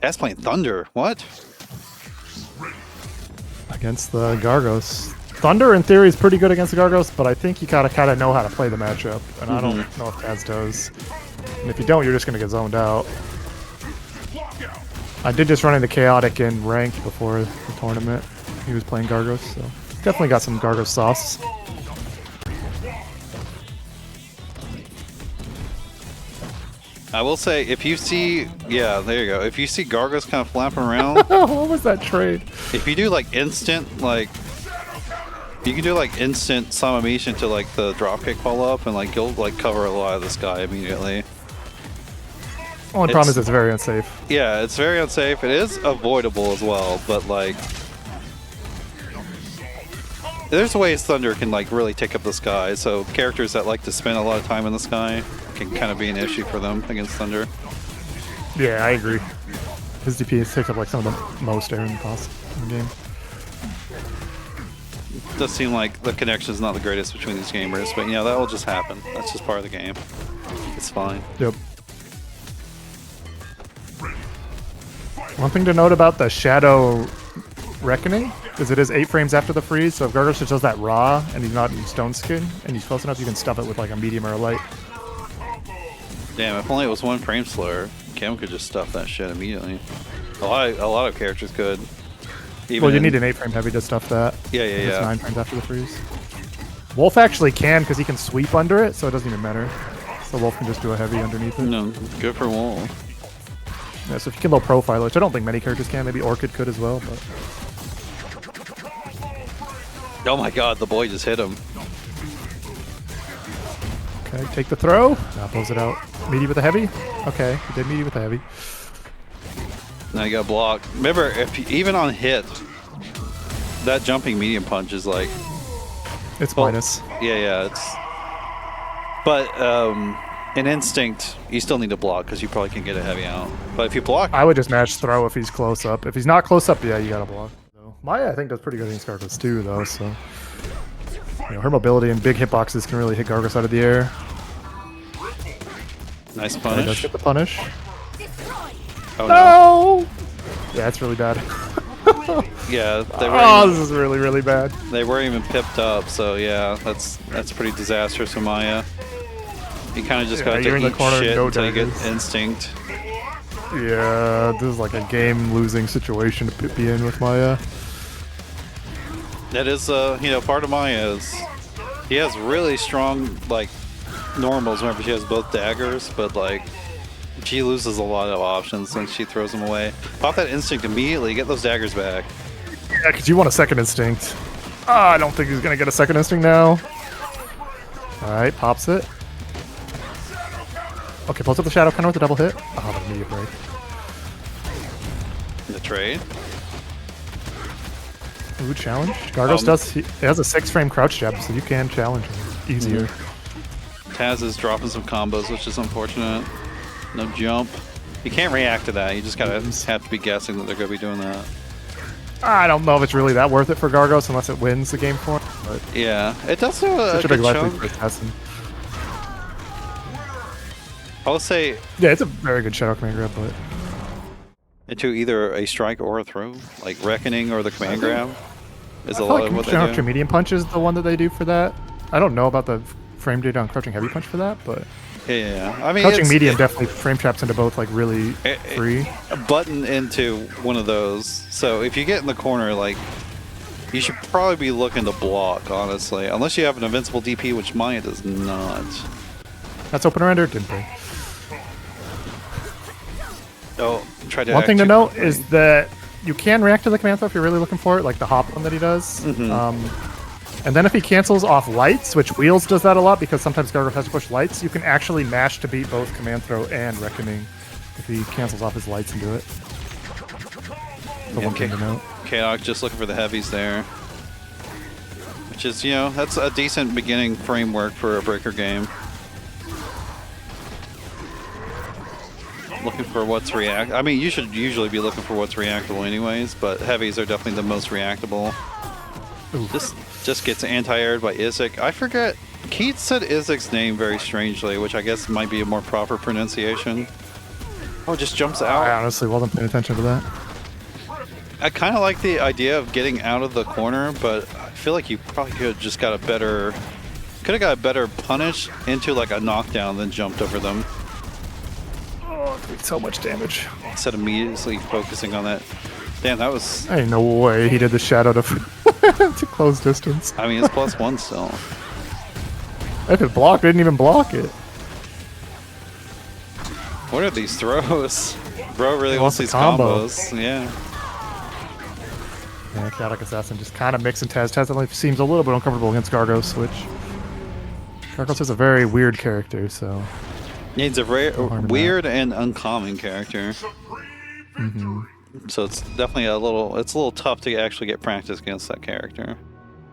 That's playing Thunder. What? Against the Gargos. Thunder, in theory, is pretty good against the Gargos, but I think you gotta kind of know how to play the matchup, and I don't know if Taz does. And if you don't, you're just gonna get zoned out. I did just run into Chaotic in ranked before the tournament. He was playing Gargos, so definitely got some Gargos sauce. I will say, if you see, yeah, there you go. If you see Gargos kind of flapping around, What was that trade? if you do like instant, like, you can do like instant Samamation to like the dropkick follow up, and like you'll like cover a lot of this guy immediately. Only problem is it's very unsafe. Yeah, it's very unsafe. It is avoidable as well, but like, there's ways Thunder can like really take up the sky. So characters that like to spend a lot of time in the sky can kind of be an issue for them against Thunder. Yeah, I agree. His DP has taken up like some of the most air in the game. It does seem like the connection is not the greatest between these gamers, but you know, that will just happen. That's just part of the game. It's fine. Yep. One thing to note about the Shadow Reckoning is it is 8 frames after the freeze, so if Gargos just does that raw and he's not in stone skin and he's close enough, you can stuff it with like a medium or a light. Damn, if only it was 1 frame slower, Kim could just stuff that shit immediately. A lot of characters could. Well, you need an 8 frame heavy to stuff that. Yeah. It's 9 frames after the freeze. Wolf actually can because he can sweep under it, so it doesn't even matter. So Wolf can just do a heavy underneath it. No, good for Wolf. Yeah, so if you can low profile, which I don't think many characters can, maybe Orchid could as well, but... Oh my god, the boy just hit him. Okay, take the throw. Now pulls it out. Meaty with a heavy? Okay, he did meaty with a heavy. Now you got blocked. Remember, if even on hit, that jumping medium punch is like... It's minus. Yeah, it's... But, in Instinct, you still need to block, because you probably can get a heavy out. But if you block... I would just match throw if he's close up. If he's not close up, yeah, you gotta block. So, Maya, I think, does pretty good against Gargos too, though, so... You know, her mobility and big hitboxes can really hit Gargos out of the air. Nice punish. Does get the punish. Oh no! Yeah, it's really bad. Yeah, they were this is really, really bad. They weren't even pipped up, so yeah, that's pretty disastrous for Maya. You kind of just got to eat shit until you get Instinct. Yeah, this is like a game-losing situation to be in with Maya. That is, you know, part of Maya is he has really strong, like, normals whenever she has both daggers, but, like, she loses a lot of options when she throws them away. Pop that Instinct immediately, get those daggers back. Yeah, because you want a second Instinct. I don't think he's going to get a second Instinct now. Alright, pops it. Okay, pulls up the Shadow Counter with a double hit. Oh, the immediate break. The trade. Ooh, challenge. Gargos he has a 6 frame crouch jab, so you can challenge him easier. Taz is dropping some combos, which is unfortunate. No jump. You can't react to that. You just gotta have to be guessing that they're gonna be doing that. I don't know if it's really that worth it for Gargos unless it wins the game for him. But yeah, it does do a such a good big life chunk. lead for Assassin. I'll say... Yeah, it's a very good Shadow Command Grab, but... Into either a strike or a throw. Like Reckoning or the Command Grab is a lot like of what they do. Crouching Medium Punch is the one that they do for that. I don't know about the frame data on Crouching Heavy Punch for that, but... Yeah. I mean, Crouching Medium definitely frame traps into both, like, really free. Button into one of those. So if you get in the corner, like... You should probably be looking to block, honestly. Unless you have an invincible DP, which Maya does not. That's open render, didn't they? Oh, try to one thing to note is that you can react to the command throw if you're really looking for it, like the hop one that he does. And then if he cancels off lights, which Wheels does that a lot because sometimes Gargos has to push lights, you can actually mash to beat both command throw and Reckoning if he cancels off his lights and do it. The one thing to note. Chaotic just looking for the heavies there. Which is, you know, that's a decent beginning framework for a breaker game. Looking for what's react. I mean, you should usually be looking for what's reactable anyways, but heavies are definitely the most reactable. This just gets anti-aired by Isaac. I forget. Keith said Isaac's name very strangely, which I guess might be a more proper pronunciation. Oh, just jumps I out. honestly wasn't paying attention to that. I kind of like the idea of getting out of the corner, but I feel like you probably could have just got a better... Could have got a better punish into like a knockdown than jumped over them. Oh, it did so much damage. Instead of immediately focusing on that. Damn, that was... Ain't no way he did the shadow to, to close distance. I mean, it's +1 still. If it blocked, it didn't even block it. What are these throws? Bro really He wants wants a these combo. combos. Yeah. Yeah, Chaotic Assassin just kind of mixing Taz. Taz definitely seems a little bit uncomfortable against Gargos, which... Gargos is a very weird character, so... He's a very harm in weird and uncommon character. Mm-hmm. So it's definitely a little tough to actually get practice against that character.